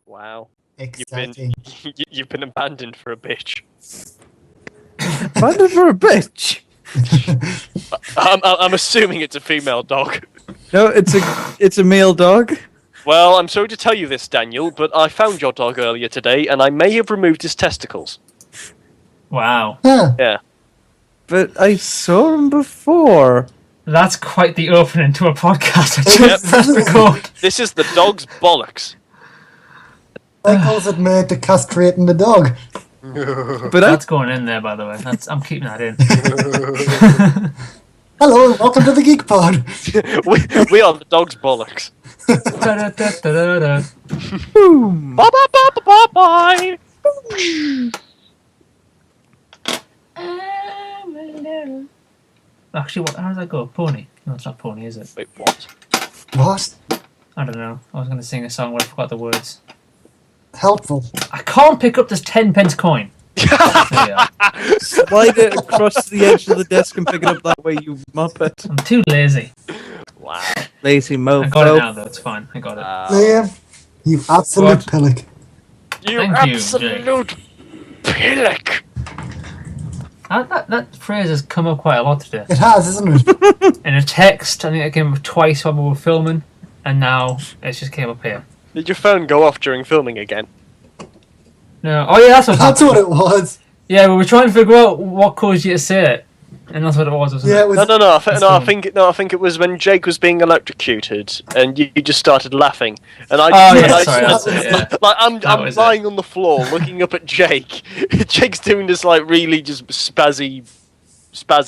Wow. Exciting. You've been abandoned for a bitch. Abandoned for a bitch. I'm assuming it's a female dog. No, it's a male dog. Well, I'm sorry to tell you this, Daniel, but I found your dog earlier today, and I may have removed his testicles. Wow. Huh. Yeah. But I saw him before. That's quite the opening to a podcast I just pressed record. This is the dog's bollocks. Michael's admitted to castrating the dog. But That's going in there, by the way. I'm keeping that in. Hello, welcome to the Geekpod. we are the dog's bollocks. Da-da-da-da-da-da. boom. Bye bye bye bye bye. Actually, how does that go? Pony? No, it's not pony, is it? Wait, what? What? I don't know. I was going to sing a song, but I forgot the words. Helpful. I can't pick up this 10p coin. Yeah. Slide it across the edge of the desk and pick it up that way, you muppet. I'm too lazy. Wow. Lazy mofo. I got it now, though. It's fine. I got it. Liam, you absolute What? pillock. You Thank you, absolute pillock. That phrase has come up quite a lot today. It has, isn't it? In a text, I think it came up twice while we were filming, and now it just came up here. Did your phone go off during filming again? No. Oh, yeah, that's what That's happened. what it was. Yeah, we were trying to figure out what caused you to say it, and that's what it was, wasn't Yeah, it? it was. No. I think it was when Jake was being electrocuted, and you just started laughing, and I. Oh, and yeah, I sorry, that's it, yeah. Like I'm That was lying on the floor looking up at Jake. Jake's doing this like really just spaz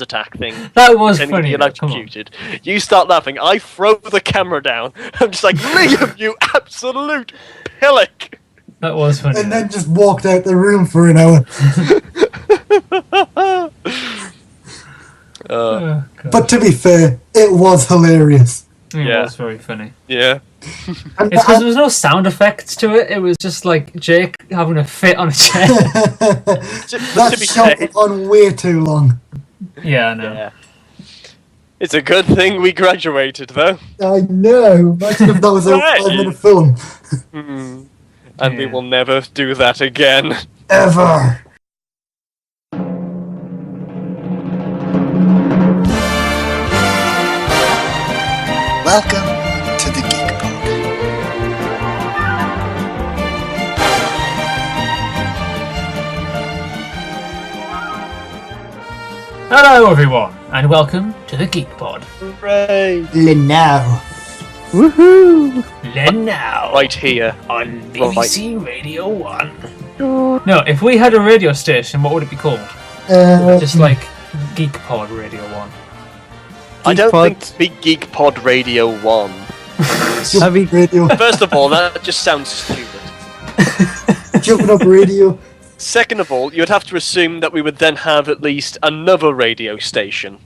attack thing. That was And funny. he though, come on. electrocuted. You start laughing. I throw the camera down. I'm just like, Liam, you absolute pillock. That was funny. And then just walked out the room for an hour. Oh, God. But to be fair, it was hilarious. It Yeah. was very funny. Yeah. And It's because there was no sound effects to it. It was just like Jake having a fit on a chair. To that be shot fair, went on way too long. Yeah, I know. yeah. It's a good thing we graduated, though. I know. Imagine if that was a Right. 5-minute film. And we Yeah. will never do that again. Ever. Welcome to the Geekpod. Hello, everyone, and welcome to the Geekpod. Hooray! Now. Woohoo! Then now, Right here. on BBC Radio 1. No, if we had a radio station, what would it be called? Just like Geekpod Radio 1. I don't Geekpod. think it'd be Geekpod Radio 1. Have you- Radio. First of all, that just sounds stupid. Jumping up radio. Second of all, you'd have to assume that we would then have at least another radio station.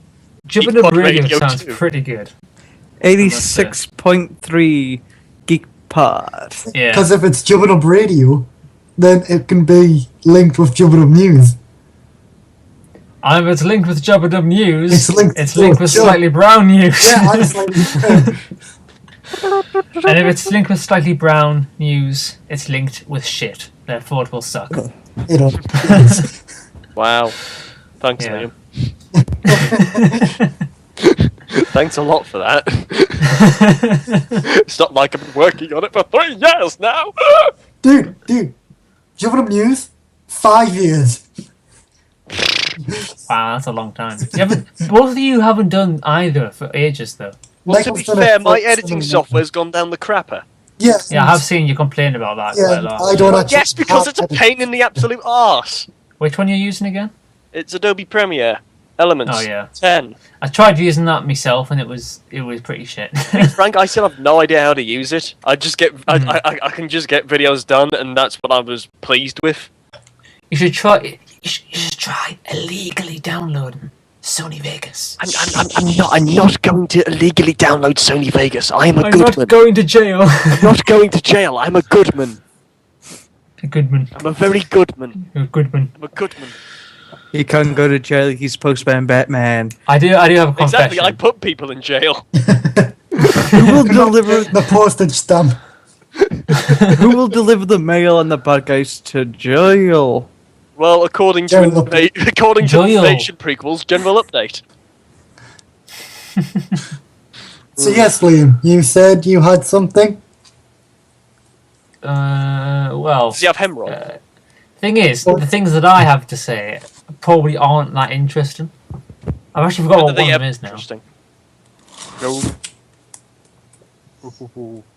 Jumping Up Geekpod Radio Radio sounds 2. pretty good. 86.3 Geekpod. Yeah. Because if it's Jumping Up Radio, then it can be linked with Jumping Up News. And if it's linked with Jumping Up News, It's linked it's to linked with Jump. Slightly Brown News. Yeah, I'm slightly And if it's linked with Slightly Brown News, it's linked with shit. Therefore, it will suck. It'll. Wow. Thanks, Yeah. Liam. Thanks a lot for that. It's not like I've been working on it for 3 years now. Dude. Jumping Up News? 5 years. Wow, that's a long time. Both of you haven't done either for ages, though. Well, to be Michael's done fair, it my for editing some- software's gone down the crapper. Yes. Yeah, I have seen you complain about that quite a Yeah, lot. I don't actually. Yes, because have it's a edit- pain in the absolute arse. Which one are you using again? It's Adobe Premiere. Elements. Oh, yeah. 10. I tried using that myself, and it was pretty shit. Frank, I still have no idea how to use it. I just get, I can just get videos done, and that's what I was pleased with. You should try illegally downloading Sony Vegas. I'm not going to illegally download Sony Vegas. I am a I'm good not man. going to jail. I'm not going to jail. I'm a good man. A good man. I'm a very good man. You're a good man. I'm a good man. He can't go to jail. He's Postman Batman. I do have a confession. Exactly. I put people in jail. Who will deliver? The postage stamp. Who will deliver the mail and the bad guys to jail? Well, according to General Invasion prequels, general update. So yes, Liam, you said you had something? Well, Does he have hemorrhoid? thing is, the things that I have to say probably aren't that interesting. I've actually forgot what one of them is now. Interesting.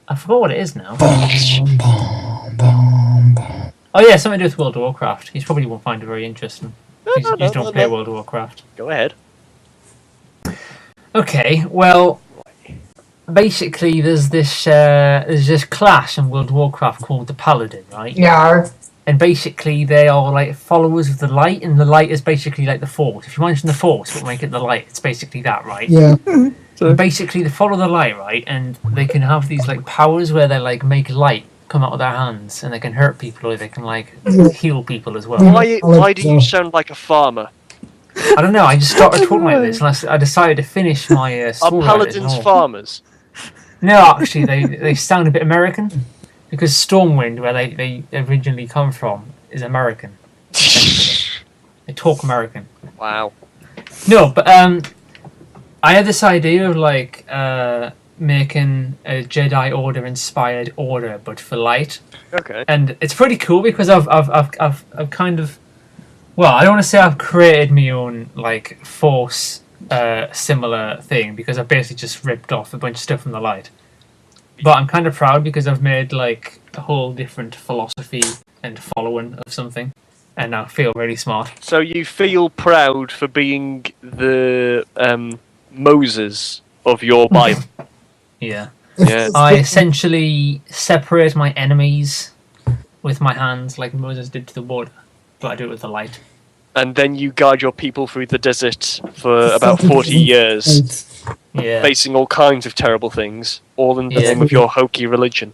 I forgot what it is now. Bum, bum, bum, bum. Oh yeah, something to do with World of Warcraft. He's probably won't find it very interesting. You don't play World of Warcraft. Go ahead. Okay, well, basically there's this class in World of Warcraft called the Paladin, right? Yeah. And basically they are like followers of the light, and the light is basically like the Force. If you mention the Force, what make it the light? It's basically that, right? Yeah. And basically they follow the light, right? And they can have these like powers where they like make light come out of their hands, and they can hurt people, or they can like heal people as well. Why do you sound like a farmer? I don't know. I just started talking like this, and I decided to finish my Are school. paladins farmers? No, actually, they sound a bit American because Stormwind, where they originally come from, is American. Essentially. They talk American. Wow. No, but I had this idea of like making a Jedi Order inspired order, but for light. Okay. And it's pretty cool because I've kind of, well, I don't want to say I've created my own like Force similar thing, because I've basically just ripped off a bunch of stuff from the light. But I'm kind of proud because I've made like a whole different philosophy and following of something, and I feel really smart. So you feel proud for being the Moses of your Bible. Yeah. Yeah. I essentially separate my enemies with my hands like Moses did to the water, but I do it with the light. And then you guide your people through the desert for about 40 years, Yeah. facing all kinds of terrible things, all in the Yeah. name of your hokey religion.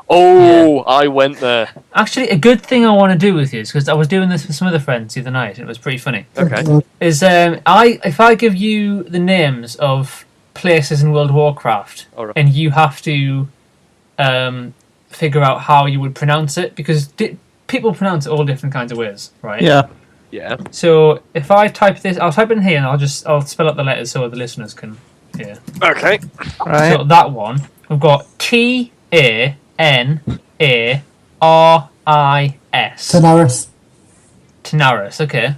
Oh, I went there. Actually, a good thing I want to do with you is, because I was doing this with some other friends the other night, and it was pretty funny. Okay. Is if I give you the names of places in World of Warcraft, All right. and you have to figure out how you would pronounce it, because people pronounce it all different kinds of ways, right? Yeah. Yeah. So if I type this, I'll type it in here, and I'll spell out the letters so the listeners can hear. Okay. Right. So that one, we've got TANARIS. Tanaris. Tanaris, okay.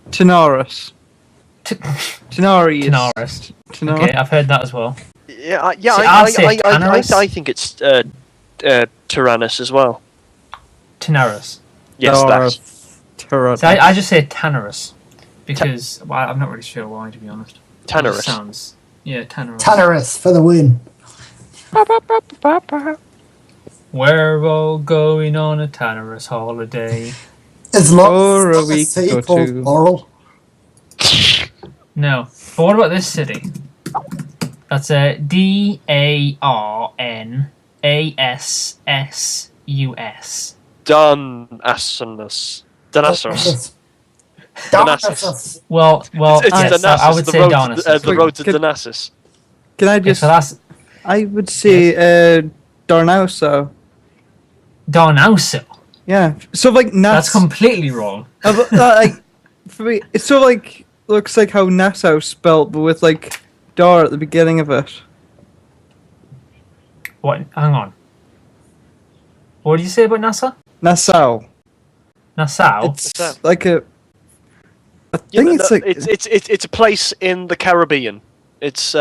Tanaris. Tanaris. Tanaris. Tanaris. Okay, I've heard that as well. Yeah. See, I'll say Tanaris. I think it's Tyrannus as well. Tanaris. Yes, that's. So I just say Tanaris because I'm not really sure why, to be honest. Tanaris. It sounds, yeah, Tanaris. Tanaris for the win. We're all going on a Tanaris holiday. As long Or as a it's week a city or called two. Laurel. No, but what about this city? That's a DARNASSUS. Danasus. Danasus. Danasus. Well, It's yes, Danasus, I would say Darnassus. the road to Could- Danasus. Can I Okay, just? so that's I would say Darnauso. Darnauso. Yeah. So like That's completely wrong. like for me, it's sort of like looks like how Nassau spelt, but with like Dar at the beginning of it. What? Hang on. What did you say about NASA? Nassau. Nassau? It's like a. I Yeah, think it's like it's a place in the Caribbean. It's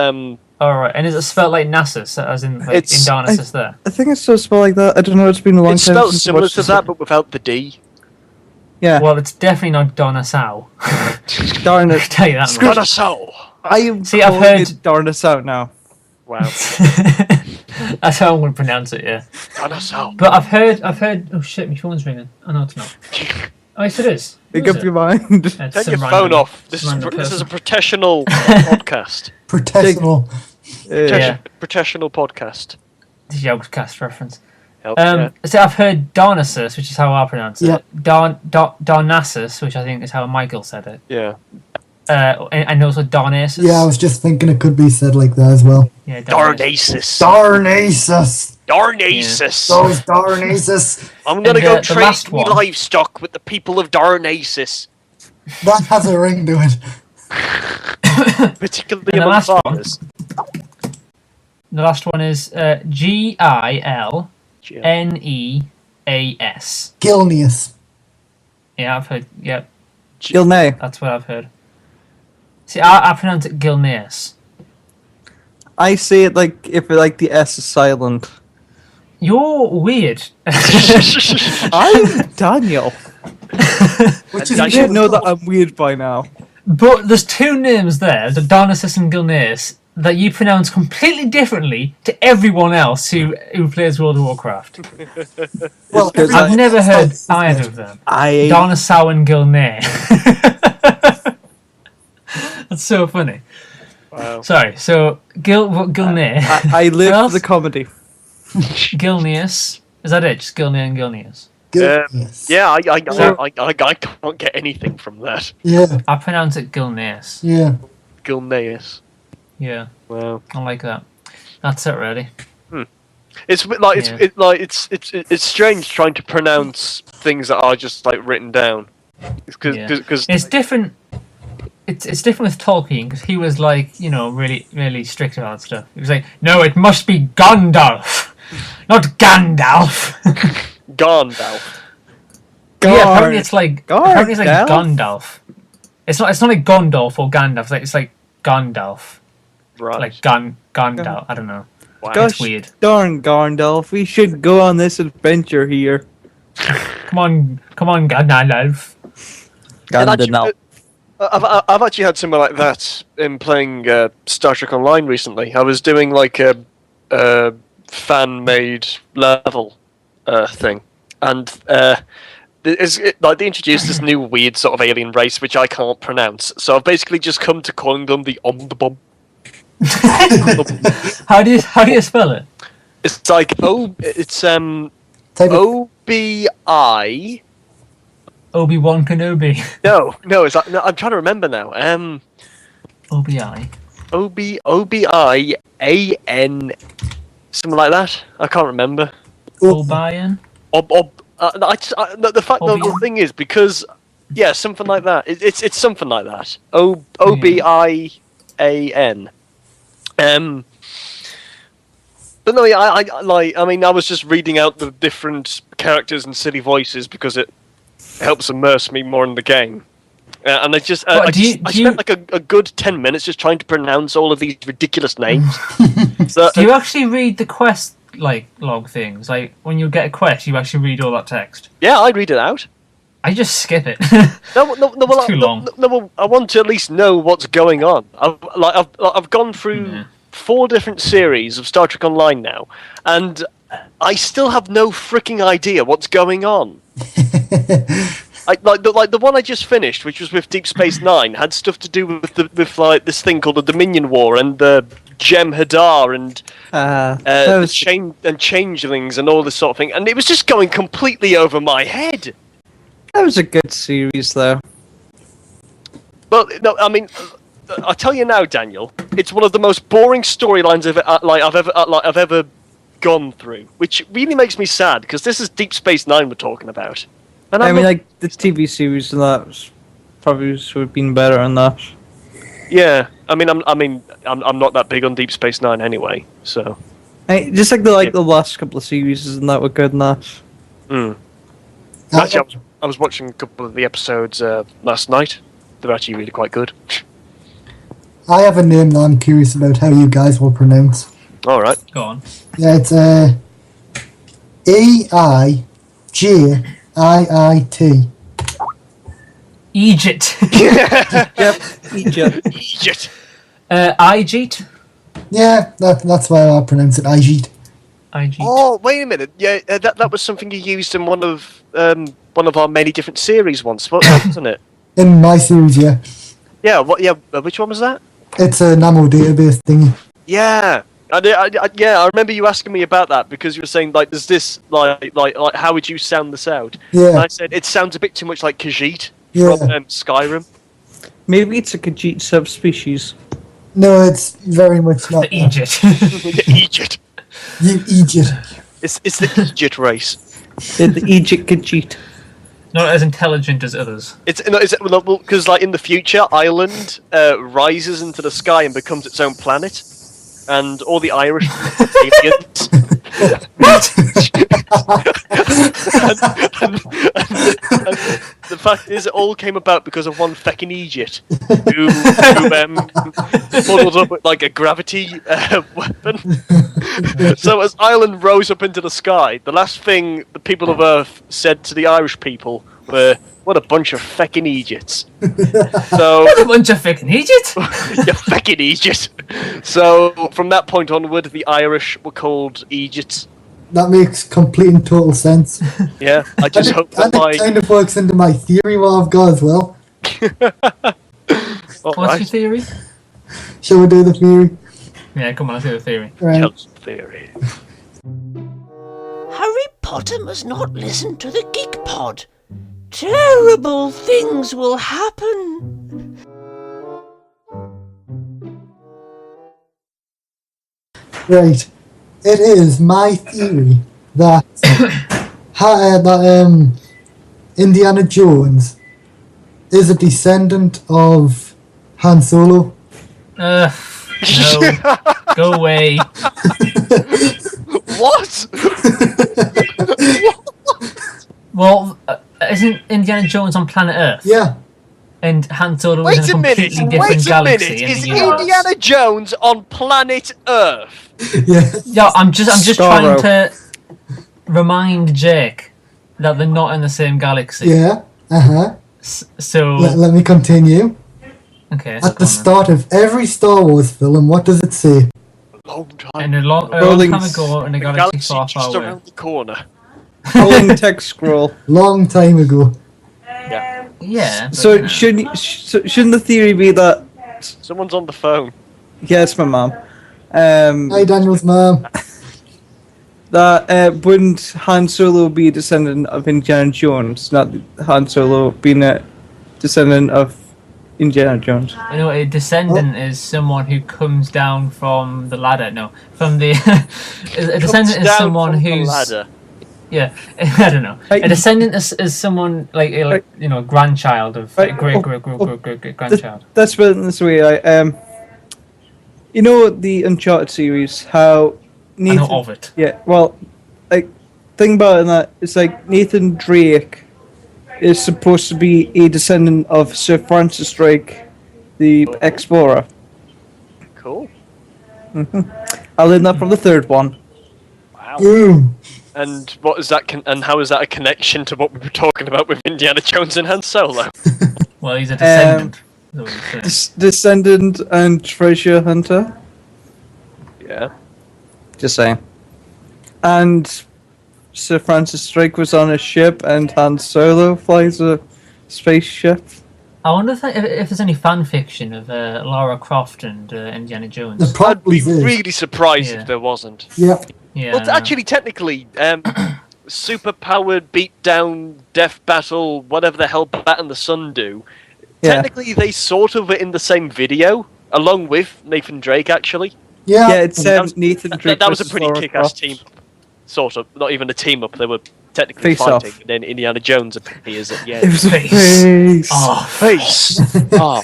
Alright, and is it spelled like Nassus, as in like, in It's- Darnassus there? I think it's still spelled like that. I don't know. It's been a long it's time. spelled since I similar watched to this. that, but without the D. Yeah. Well, it's definitely not Darnassau. Darn I it. can tell you that much. Danaso. I am See, I've calling heard- it Darnasau now. Wow. That's how I'm going to pronounce it, yeah. Danaso. But I've heard. Oh shit, my phone's ringing. Oh no, it's not. Oh yes, it is. Who Make is up it? your mind. It's Turn some your random- phone off. This some is random this is a person. professional podcast. Protectional. Yeah. Professional podcast. This is Yogscast reference. Help, yeah. So I've heard Darnassus, which is how I pronounce Yeah. it. Darnassus, which I think is how Michael said it. Yeah. And also Darnassus. Yeah, I was just thinking it could be said like that as well. Yeah, Darnassus. Darnasus. Darnasus. Darnasus. Those Darnasus. I'm gonna And, go the trade last me one. livestock with the people of Darnasus. That has a ring to it. Particularly And the among last one. farmers. The last one is Gilneas. Gilneas. Yeah, I've heard. Yep, Gilney. that's what I've heard. See, I pronounce it Gilneas. I say it like if like the S is silent. You're weird. I'm Daniel. Which And is You should know that I'm weird by now. But there's two names there, the Darnasus and Gilneas, that you pronounce completely differently to everyone else who plays World of Warcraft. Well, Because I've never heard It's either of them. I Darnasau and Gilney. That's so funny. Wow. Sorry, so Gilney. I live else? for the comedy. Gilneas. Is that it? Just Gilney and Gilneas. Gilneas. Yeah, I can't get anything from that. Yeah. I pronounce it Gilneas. Yeah. Gilneas. Yeah, Wow. I like that. That's it, really. It's a bit like Yeah. it's strange trying to pronounce things that are just like written down. Because It's different. It's different with Tolkien because he was like, really strict about stuff. He was like, no, it must be Gandalf, not Gandalf. Gandalf. Yeah, apparently it's like Gandalf? Gandalf. It's not like Gondalf or Gandalf. It's like Gandalf, Right. like Gandalf. I don't know. Wow. Gosh, It's weird. darn Gandalf, we should go on this adventure here. Come on, Gandalf. And actually, Gandalf. I've actually had something like that in playing Star Trek Online recently. I was doing like a fan-made level thing, and they introduced this new weird sort of alien race which I can't pronounce. So I've basically just come to calling them the Omnibom. How do you spell it? It's like Type of, OBI. Obi-Wan Kenobi. No, it's like, no, I'm trying to remember now. OBI. OBIAN, something like that. I can't remember. Obian. The thing is because something like that. It's something like that. OBIAN. But no, I was just reading out the different characters and silly voices because it helps immerse me more in the game. And I spent like a good 10 minutes just trying to pronounce all of these ridiculous names. So, Do you actually read the quest log things? Like when you get a quest, you actually read all that text. yeah, I read it out. I just skip it. No, It's too long. No, I want to at least know what's going on. I've gone through 4 different series of Star Trek Online now, and I still have no freaking idea what's going on. The one I just finished, which was with Deep Space Nine, had stuff to do with this thing called the Dominion War and the Gem Hadar and changelings and all this sort of thing, and it was just going completely over my head. That was a good series, though. Well, no, I mean, I tell you now, Daniel, it's one of the most boring storylines I've ever gone through, which really makes me sad because this is Deep Space Nine we're talking about. And I mean, like the TV series and that probably should have been better on that. yeah, I'm not that big on Deep Space Nine anyway, so. Hey, just like the last couple of series and that were good and that. Actually, I was watching a couple of the episodes last night. They're actually really quite good. I have a name that I'm curious about how you guys will pronounce. All right. Go on. Yeah, it's EIJIIT. Egypt. Yep, Egypt. Egypt. Ijit. Yeah, that's why I pronounce it. Ijit. Ijit. Oh, wait a minute. Yeah, that was something you used in one of our many different series once, wasn't it? In my series, yeah. Yeah. What? Yeah. Which one was that? It's a Namo database thingy. Yeah. I remember you asking me about that because you were saying like, "Does this like how would you sound this out?" Yeah. And I said it sounds a bit too much like Khajiit Yeah. from Skyrim. Maybe it's a Khajiit subspecies. No, it's very much not. The Egypt. Egypt. You Egypt. It's the Egypt race. The Egypt Khajiit. Not as intelligent as others. It's because like in the future, Ireland rises into the sky and becomes its own planet, and all the Irish are aliens. and the fact is, it all came about because of one feckin' Egypt who muddled up with like a gravity weapon. So as Ireland rose up into the sky, the last thing the people of Earth said to the Irish people were, "What a bunch of feckin' Egypts." So What a bunch of fucking Egypt! you feckin' Egypt. So from that point onward, the Irish were called Egypts. That makes complete and total sense. Yeah, I just hope that And it kind of works into my theory what I've got as well. What's your theory? Shall we do the theory? Yeah, come on, let's do the theory. Right. theory. Harry Potter must not listen to the Geekpod. Terrible things will happen. Right. It is my theory that Indiana Jones is a descendant of Han Solo. No. Go away. What? Well, isn't Indiana Jones on planet Earth? Yeah. And Han Solo Wait is in a a minute. completely different Wait a galaxy. minute. in Is the universe. Indiana Jones on planet Earth? Yeah. Yeah, I'm just Starro. trying to remind Jake that they're not in the same galaxy. Yeah. Uh-huh. So Let me continue. okay. At the start of every Star Wars film, what does it say? Long time. And a long Rolling time ago in a The galaxy galaxy far, just far away. around the corner. Rolling text scroll. Long time ago. Yeah. Yeah. but, So shouldn't the theory be that? Someone's on the phone. Yeah, it's my mom. Hi, Daniel's mom. That wouldn't Han Solo be a descendant of Indiana Jones, not Han Solo being a descendant of Indiana Jones. You know, a descendant is someone who comes down from the ladder. No, from the. A descendant is Down someone from the who's. ladder. Yeah, I don't know. Like- A descendant is someone like you know, grandchild of Like, great oh, grandchild. That's put it this way. You know the Uncharted series, how I know Nathan. of it. Yeah, well, like, thing about it in that it's like Nathan Drake is supposed to be a descendant of Sir Francis Drake, the explorer. Cool. I learned that from the third one. Wow. Boom. And what is that? And how is that a connection to what we were talking about with Indiana Jones and Han Solo? Well, he's a descendant. is what he's saying. Descendant and treasure hunter. Yeah. Just saying. And Sir Francis Drake was on a ship, and Han Solo flies a spaceship. I wonder if there's any fan fiction of Lara Croft and Indiana The Jones. I'd probably be is. really surprised Yeah. if there wasn't. Yep. Yeah. Well, I know. actually, technically, super-powered beat-down, death battle, whatever the hell Bat and the Sun do. Yeah. Technically, they sort of were in the same video, along with Nathan Drake, actually. Yeah. Yeah, it's That was- Nathan Drake. That was a versus pretty Lara kick-ass Croft. team. Sort of. Not even a team-up, they were technically Face off. fighting, and then Indiana Jones appears at the It end. was a Face. face. Oh, Face! Oh.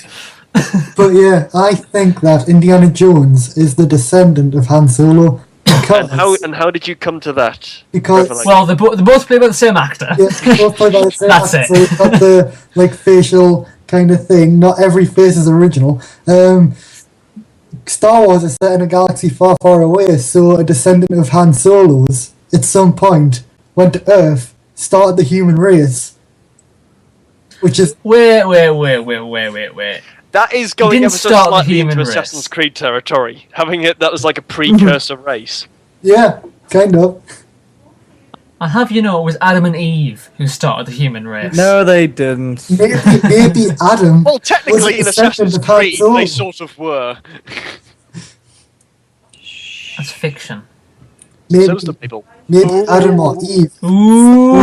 But yeah, I think that Indiana Jones is the descendant of Han Solo because And how did you come to that? Because- revelation? well, they both play by the same actor. yeah, both by the same That's actor, it. so it's got the like facial kind of thing. Not every face is original. Star Wars is set in a galaxy far, far away, so a descendant of Han Solo's at some point went to Earth, started the human race, which is Wait. That is going didn't ever so start the slightly human into race. Assassin's Creed territory. Having it that was like a precursor race. yeah, kind of. I have you know it was Adam and Eve who started the human race. No, they didn't. Maybe Adam. Well, technically, in was a descendant Assassin's of Han Creed, Solo. they sort of were. That's fiction. Maybe, So was the Bible. maybe Adam or Eve. Ooh.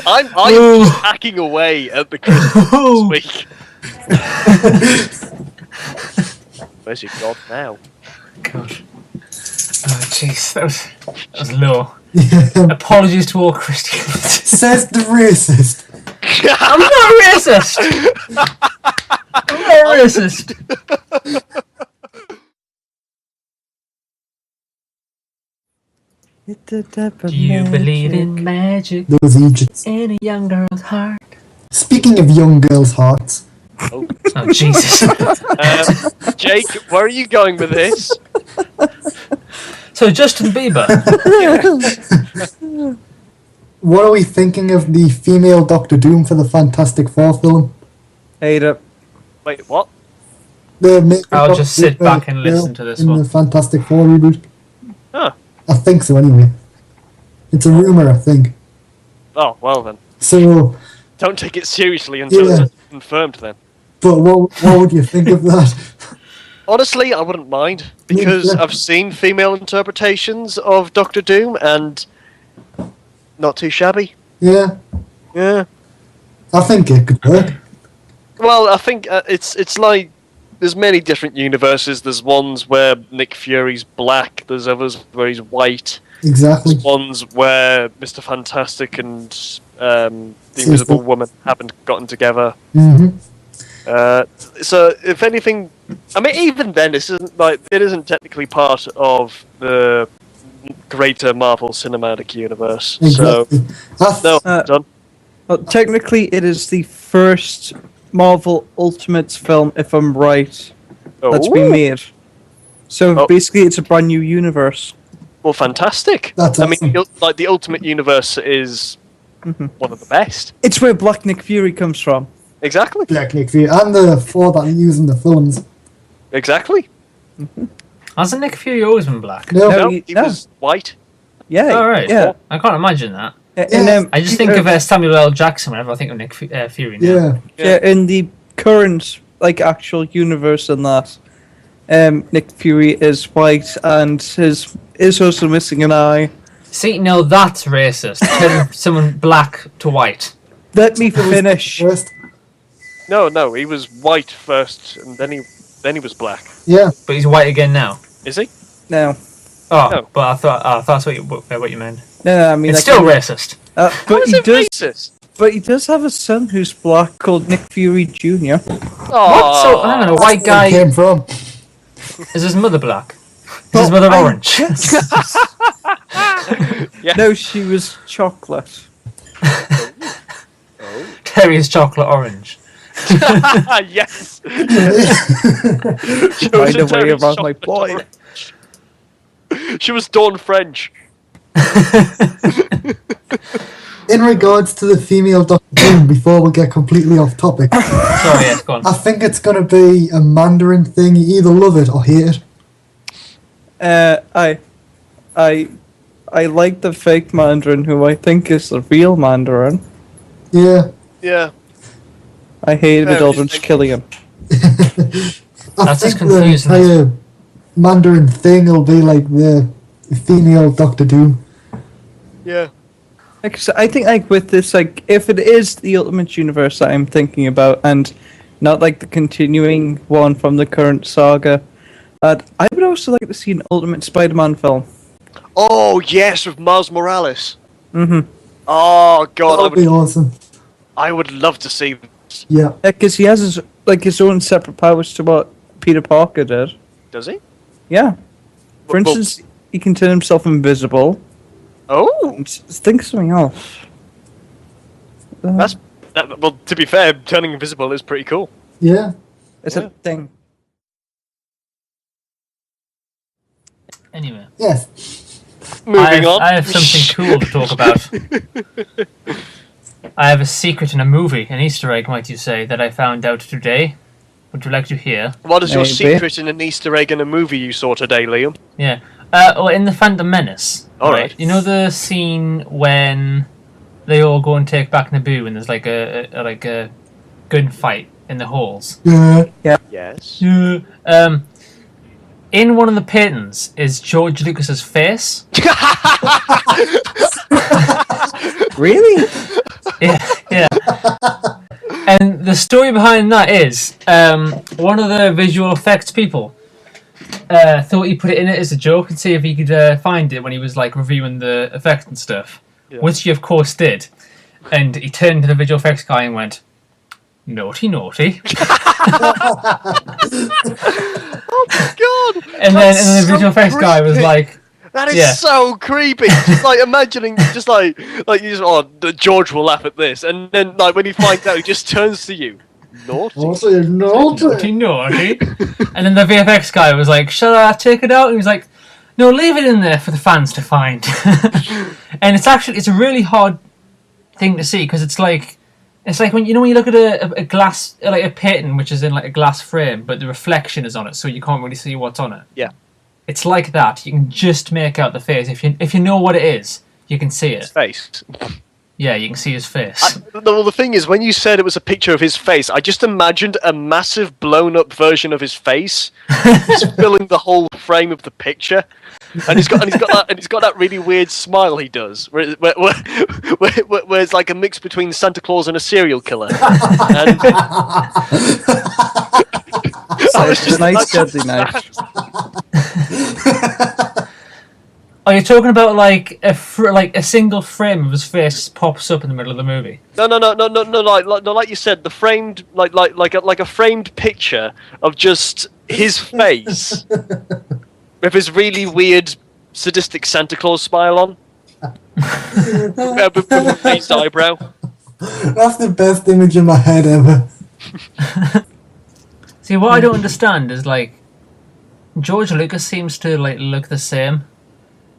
I'm just hacking away at the Christmas week. Where's your god now? God. Oh, jeez, that was low. Apologies to all Christians. Says the racist. I'm not racist. I'm not racist. Do you believe in magic Those Egypts. in a young girl's heart? Speaking of young girls' hearts, Oh, Jesus. Jake, where are you going with this? So Justin Bieber. what are we thinking of the female Doctor Doom for the Fantastic Four film? Hate it. Wait, what? I'll just sit back and listen to this in one. the Fantastic Four reboot. Huh. I think so, anyway. It's a rumor, I think. Oh, well then. So, Don't take it seriously until Yeah. it's confirmed then. but what would you think of that? Honestly, I wouldn't mind, because Yeah. I've seen female interpretations of Doctor Doom, and not too shabby. Yeah, Yeah. I think it could work. Well, I think it's like there's many different universes. There's ones where Nick Fury's black. There's others where he's white. Exactly. There's ones where Mr. Fantastic and the Invisible Woman haven't gotten together. hmm So if anything, I mean, even then, it isn't technically part of the greater Marvel Cinematic Universe. Exactly. So no, done. Well, technically, it is the first Marvel Ultimates film, if I'm right, that's been made. So Oh. basically, it's a brand new universe. Well, fantastic. That's I mean, awesome. like the Ultimate Universe is one of the best. It's where Black Nick Fury comes from. Exactly. Black Nick Fury and the four that they use in the films. Exactly. Hasn't Nick Fury always been black? No, No, No, he- he no. was white. Yeah. Oh, right. Yeah. I can't imagine that. And, I just think of Samuel L. Jackson whenever I think of Nick Fury now. yeah. yeah, in the current actual universe in that, Nick Fury is white and is also missing an eye. See, no, that's racist. Turning someone black to white. Let me finish. First. No, he was white first, and then he was black. Yeah. But he's white again now. Is he? No, Oh, No. but I thought that's what you meant. no, I mean It's like, still racist. How but is he it does. racist? But he does have a son who's black called Nick Fury Jr. What? So, hang on, a white Where it guy, came from. is his mother black? Is his mother orange? Yeah. No, she was chocolate. Terry's chocolate orange. Yes. Find a way around my boy. She was Dawn French. In regards to the female Doctor Doom, before we get completely off topic, Sorry, yes, go on. I think it's going to be a Mandarin thing. You either love it or hate it. I like the fake Mandarin, who I think is the real Mandarin. Yeah. Yeah. I hated Yeah, Aldrich you think- Killian. I That's just think the confusing. entire Mandarin thing will be like the female Doctor Doom. Yeah. Like, so I think with this, if it is the Ultimate Universe that I'm thinking about, and not the continuing one from the current saga, I would also like to see an Ultimate Spider-Man film. Oh yes, with Miles Morales. Mm-hmm. Oh god, That would be awesome. I would love to see this. Yeah. Because he has his own separate powers to what Peter Parker did. Does he? Yeah. For Well- instance, he can turn himself invisible. Oh, And think of something else. well. To be fair, turning invisible is pretty cool. Yeah. It's Yeah. a thing. Anyway, Yes. Moving on. I have something cool to talk about. I have a secret in a movie, an Easter egg, might you say, that I found out today. Would you like to hear? What is your Maybe. secret in an Easter egg in a movie you saw today, Liam? Yeah. Well, in the Phantom Menace. All right. You know the scene when they all go and take back Naboo, and there's like a gunfight in the halls. Yeah. Yes. Yeah. In one of the paintings is George Lucas's face. Really? Yeah. And the story behind that is one of the visual effects people thought he put it in it as a joke and see if he could find it when he was like reviewing the effects and stuff, which he of course did. And he turned to the visual effects guy and went, "Naughty, naughty." Oh my god! And then the visual effects guy was like, "That is so creepy." Just like imagining, just like you just, George will laugh at this, and then like when he finds out, he just turns to you, naughty, naughty, naughty. And then the VFX guy was like, "Shall I take it out?" And he was like, "No, leave it in there for the fans to find." And it's a really hard thing to see because it's like when you look at a glass, like a painting which is in like a glass frame, but the reflection is on it, so you can't really see what's on it. Yeah. It's like that. You can just make out the face. If you know what it is, you can see it. His face. Yeah, you can see his face. Well, the thing is, when you said it was a picture of his face, I just imagined a massive blown-up version of his face, just filling the whole frame of the picture. And he's got that really weird smile he does, where it's like a mix between Santa Claus and a serial killer. And nice, Jersey knife. Are you talking about like a single frame of his face pops up in the middle of the movie? No. Like you said, the framed like a framed picture of just his face with his really weird, sadistic Santa Claus smile on, with a raised eyebrow. That's the best image in my head ever. See, what I don't understand is like George Lucas seems to like look the same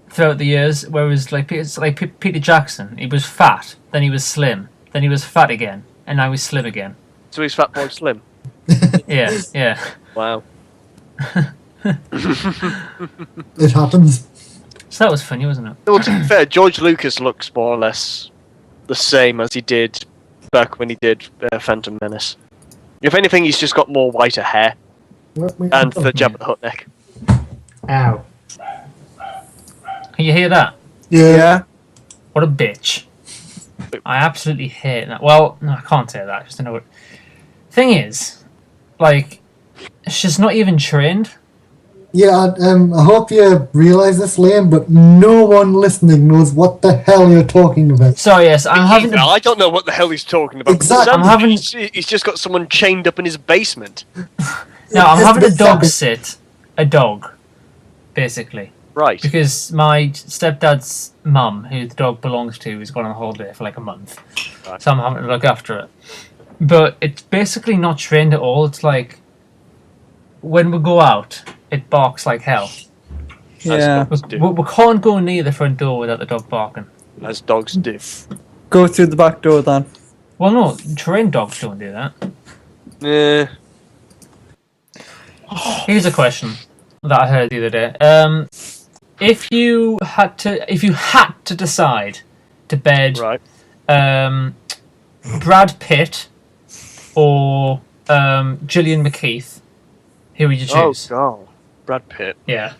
throughout the years, whereas like Peter Jackson, he was fat, then he was slim, then he was fat again, and now he's slim again. So he's Fat Boy Slim. Yeah. Wow. It happens. So that was funny, wasn't it? Well, to be fair, George Lucas looks more or less the same as he did back when he did Phantom Menace. If anything, he's just got more whiter hair and the Jabba the Hutt neck. Ow. Can you hear that? Yeah. What a bitch. I absolutely hate that. Well, no, I can't say that. Just to know what. Thing is, like, she's not even trained. Yeah, I hope you realise this, Liam, but no one listening knows what the hell you're talking about. So yes, I don't know what the hell he's talking about. Exactly. He's just got someone chained up in his basement. Now I'm having a dog sit a dog, basically. Right. Because my stepdad's mum, who the dog belongs to, is gone on holiday for like a month. Right. So I'm having to look after it. But it's basically not trained at all. It's like when we go out, it barks like hell. Yeah. We can't go near the front door without the dog barking. As dogs do. Go through the back door then. Well, no, trained dogs don't do that. Yeah. Here's a question that I heard the other day. If you had to decide to bed Right. Brad Pitt or Gillian McKeith, who would you choose? Oh god, Brad Pitt. Yeah.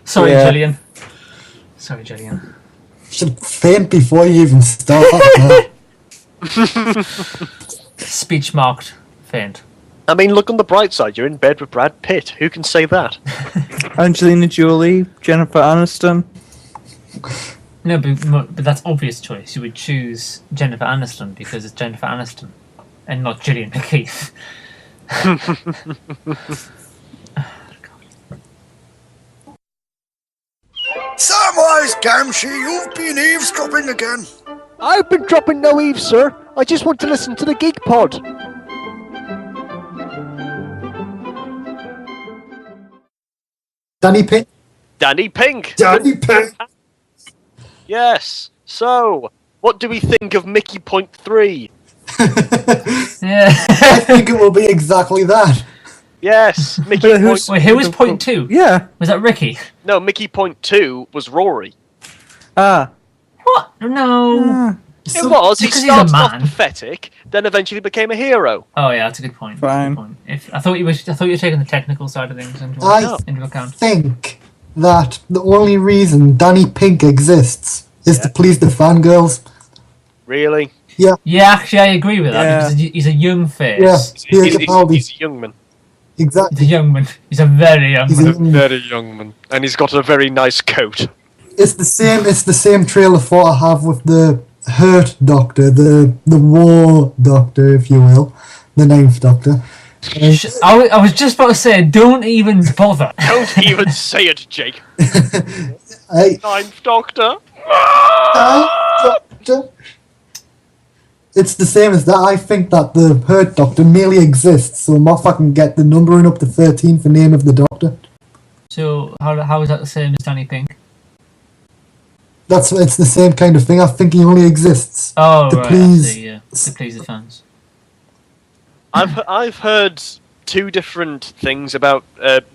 Sorry, Yeah. Gillian. Sorry, Gillian. Should faint before you even start. Speech marked faint. I mean, look on the bright side. You're in bed with Brad Pitt. Who can say that? Angelina Jolie, Jennifer Aniston. No, but that's obvious choice. You would choose Jennifer Aniston because it's Jennifer Aniston, and not Gillian McKeith. Samwise Gamgee, you've been eavesdropping again. I've been dropping no eaves, sir. I just want to listen to the Geekpod. Danny Pink. Danny Pink. Danny Pink. Yes. So, what do we think of Mickey Point 3? Yeah. I think it will be exactly that. Yes. Mickey But Point. Wait, who was point 2? Yeah. Was that Ricky? No, Mickey Point 2 was Rory. Ah. What? No. It was. He because he's a started off man. pathetic, then eventually became a hero. Oh yeah, that's a good point. Fine. Good point. I thought you were taking the technical side of things into I account. think that the only reason Danny Pink exists is to please the fangirls. Really? Yeah, actually, I agree with that Yeah. because he's a young face. Yeah. Peter He's Capaldi. a young man. Exactly. He's a young man. He's a very young He's a man. young- Very young man, and he's got a very nice coat. It's the same. It's the same trail of thought I have with the Hurt Doctor, the war Doctor, if you will, the Ninth Doctor. I was just about to say, don't even bother. Don't even say it, Jake. Ninth Doctor. Doctor. It's the same as that. I think that the Hurt Doctor merely exists so Moffat can get the numbering up to 13 for name of the Doctor. So how is that the same as Danny Pink? It's the same kind of thing. I think he only exists Oh, to right. please. I see, yeah. To please the fans. I've heard two different things about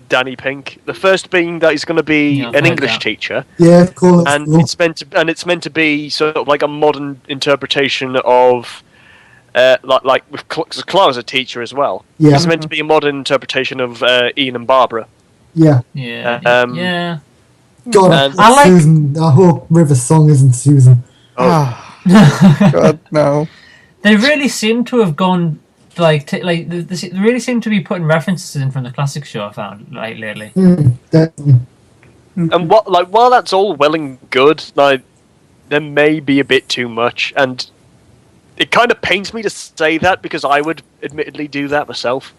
Danny Pink. The first being that he's going to be Yeah, I've an heard English that. teacher, Yeah, cool. and cool. it's meant to be sort of like a modern interpretation of like with Clara's a teacher as well. Yeah. It's meant to be a modern interpretation of Ian and Barbara. Yeah. Yeah. Um, God, And- I, I like- Susan. I hope River's song isn't Susan. God, no. They really seem to have gone they really seem to be putting references in from the classic show I found lately. Definitely. And while that's all well and good, like there may be a bit too much, and it kind of pains me to say that because I would admittedly do that myself.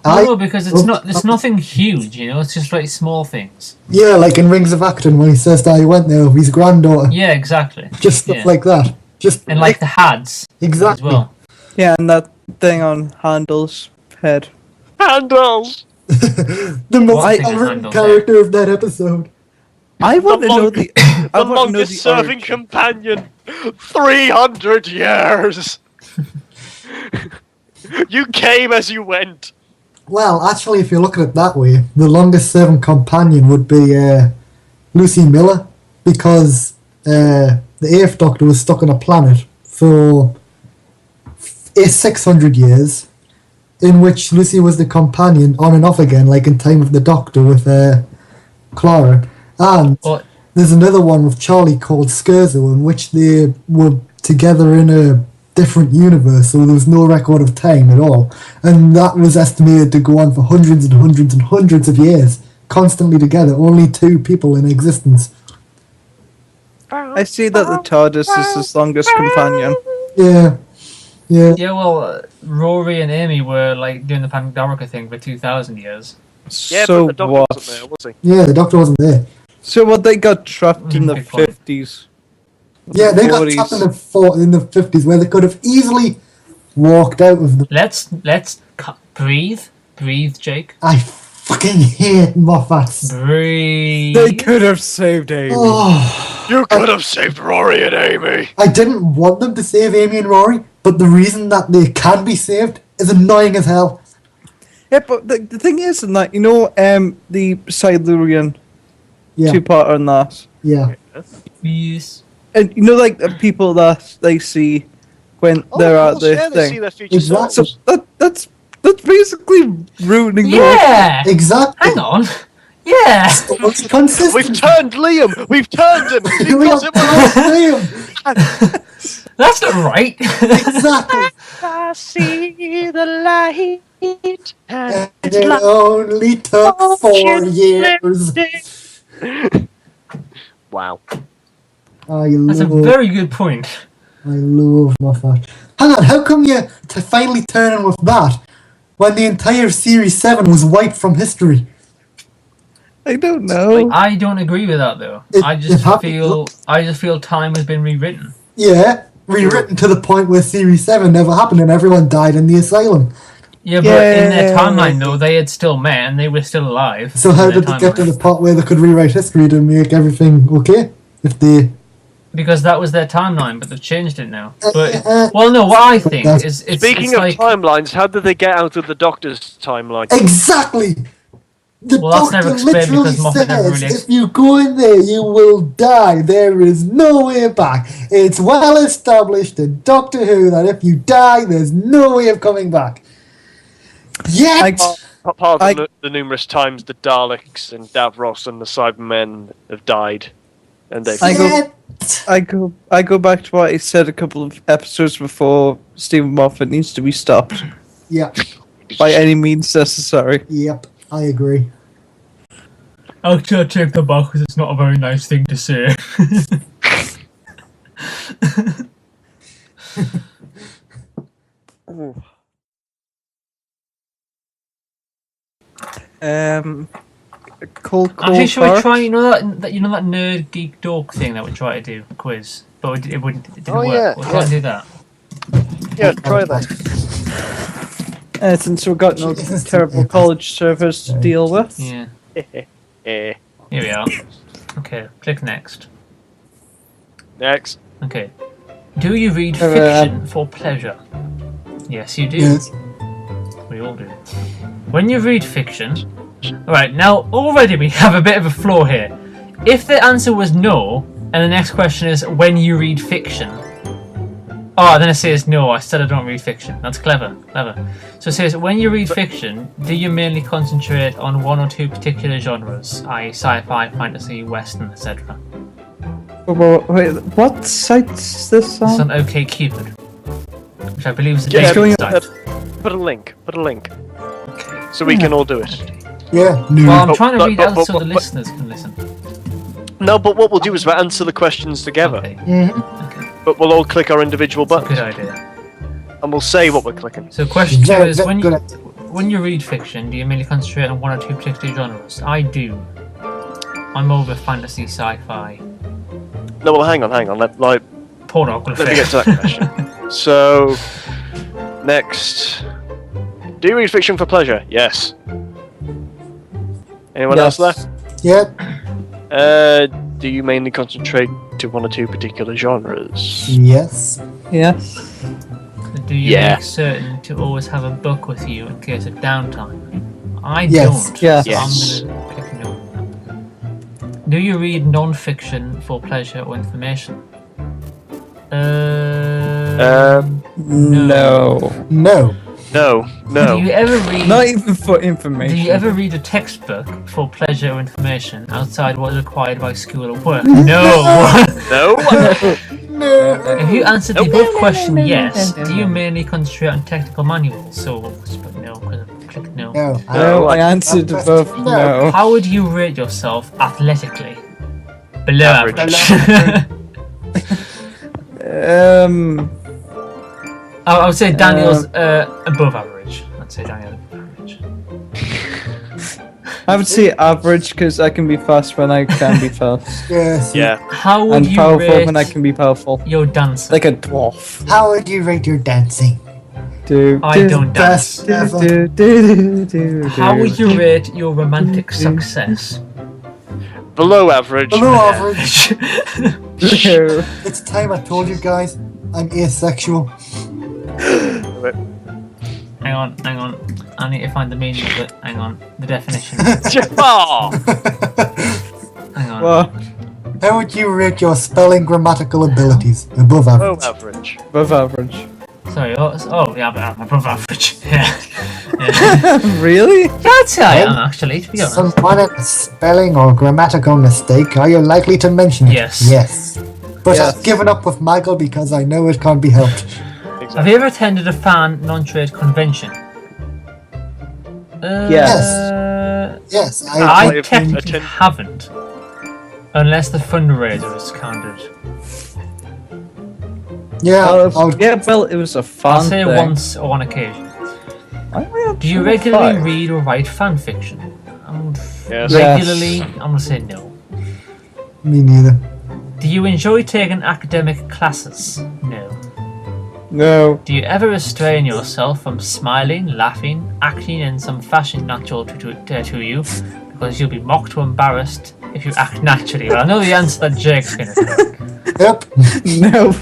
No, because it's nothing huge, you know. It's just like small things. Yeah, like in Rings of Acton when he says that he went there with his granddaughter. Yeah, exactly. Just stuff Yeah. like that. Just And like the Hads exactly. as well. Yeah, and that thing on Handel's head. Handles. The most I think unwritten Handel's character of that episode. I want to know the the. I The want to know longest the serving origin. companion. 300 years. You came as you went. Well, actually, if you look at it that way, the longest serving companion would be Lucy Miller, because the Eighth Doctor was stuck on a planet for 600 years, in which Lucy was the companion on and off again, like in Time of the Doctor with Clara. And What? there's another one with Charlie called Scherzo, in which they were together in a different universe, so there was no record of time at all. And that was estimated to go on for hundreds and hundreds and hundreds of years, constantly together, only two people in existence. I see that the TARDIS is his longest companion. Yeah. Yeah. Yeah, well, Rory and Amy were like doing the Pandorica thing for 2,000 years. Yeah, So but the doctor what? wasn't there, was he? Yeah, the Doctor wasn't there. So what, they got trapped in the Big point. 50s? Yeah, they got 40s. trapped in the 50s, where they could have easily walked out of the... Let's breathe, Jake, I fucking hate Moffats. breathe. They could have saved Amy. Oh, You could have saved Rory and Amy. I didn't want them to save Amy and Rory, but the reason that they can be saved is annoying as hell. Yeah, but the thing is, that, you know, the Silurian Yeah, two-parter on that. yeah. Yes. And you know, like the people that they see when they're of at course, the yeah, they thing. see their future Exactly. selves. So that's basically ruining the whole. Yeah. Exactly. Hang on. Yeah. It's consistent. We've turned Liam. We've turned him. We've We got have him. Liam. That's not right. Exactly. I see the light. And it only took 4 years. Wow. That's a very good point. I love Moffat. Hang on, how come you finally turning with that when the entire Series 7 was wiped from history? I don't know. I don't agree with that though. It I just happened. feel time has been rewritten. Yeah, rewritten to the point where Series 7 never happened and everyone died in the asylum. Yeah, but in their Yeah. timeline though, they had still met and they were still alive. So how in their did they get to timeline. the part where they could rewrite history to make everything okay? If they... Because that was their timeline, but they've changed it now. But well, no, what I think is Speaking it's of like timelines, how did they get out of the Doctor's timeline? Exactly! The Well, that's never Doctor explained literally because Moffat never says, really if you go in there, you will die. There is no way back. It's well established in Doctor Who that if you die, there's no way of coming back. Yet, Apart from the numerous times the Daleks and Davros and the Cybermen have died, and they've I go back to what I said a couple of episodes before. Stephen Moffat needs to be stopped. yeah. by any means necessary. Yep, I agree. Actually, I take the back because it's not a very nice thing to say. Cold Actually, should we fart? try? You know that nerd geek dork thing that we tried to do quiz, but it didn't Oh, work. yeah, We'll try and do that. Yeah, try that. Since we've got no terrible college servers to deal with. Yeah. Eh. Here we are. Okay, click next. Next. Okay. Do you read fiction for pleasure? Yes, you do. Yes. We all do. When you read fiction... Alright, now already we have a bit of a flaw here. If the answer was no, and the next question is when you read fiction... Oh, then it says no, I still don't read fiction. That's clever. So it says, when you read fiction, do you mainly concentrate on one or two particular genres, i.e. sci-fi, fantasy, western, etc.? Wait, what site's this on? It's on OkCupid, which I believe is the Yeah, dating going site. Put a link. So we can all do it. Yeah, no. Well, I'm trying to read out but- so the but- listeners can listen. No, but what we'll do is we'll answer the questions together. Okay, Mhm. But we'll all click our individual good buttons. idea. And we'll say what we're clicking. So question 2 Very, is, very when good you, idea. when you read fiction, do you mainly concentrate on one or two particular genres? I do. I'm over fantasy, sci-fi. No, well, hang on. Poor dog will Let me fail. get to that question. So, next. Do you read fiction for pleasure? Yes. Anyone else there? Yeah, Do you mainly concentrate to one or two particular genres? yes. Yes. Do you Yeah. make certain to always have a book with you in case of downtime? I Yes. don't. Yes. So I'm gonna click no. Do you read non-fiction for pleasure or information? No. No. No. Do you ever read? Not even for Do information. you ever read a textbook for pleasure or information outside what is required by school or work? No. No? No. If you answered the Nope. above question yes, do you mainly concentrate on technical manuals? So we'll just put no because I clicked no. No. No, I answered That's above no. no. How would you rate yourself athletically? Below Average. average. I would say Daniel's above average. I'd say Daniel average. I would say average because I can be fast when I can be fast. Yes. Yeah. How would And you powerful rate when I can be powerful. your dancing? Like a dwarf. How would you rate your dancing? I don't dance. Best ever. How would you rate your romantic success? Below average. Below average. It's time I told you guys I'm asexual. Hang on. I need to find the meaning of it. Hang on. The definition. Oh, Hang on. Well, How would you rate your spelling grammatical abilities? Above below average. average. above average. Sorry. Yeah, but I'm above average. Yeah. Really? Yeah, I'd say I am actually. To be honest. Someone at a spelling or grammatical mistake, are you likely to mention it? Yes. Yes. But Yes. I've given up with Michael because I know it can't be helped. Have you ever attended a fan non-trade convention? Yes, I I've technically attended- haven't, unless the fundraiser is counted. Yeah, I would, yeah, well, it was a fun I'll say thing. once or on occasion. Why am I up Do you to regularly five? read or write fan fiction? Yes. Regularly, I'm gonna say no. me neither. Do you enjoy taking academic classes? No. No. Do you ever restrain yourself from smiling, laughing, acting in some fashion natural to you, because you'll be mocked or embarrassed if you act naturally? Well, I know the answer that Jake's gonna pick. Yep. No.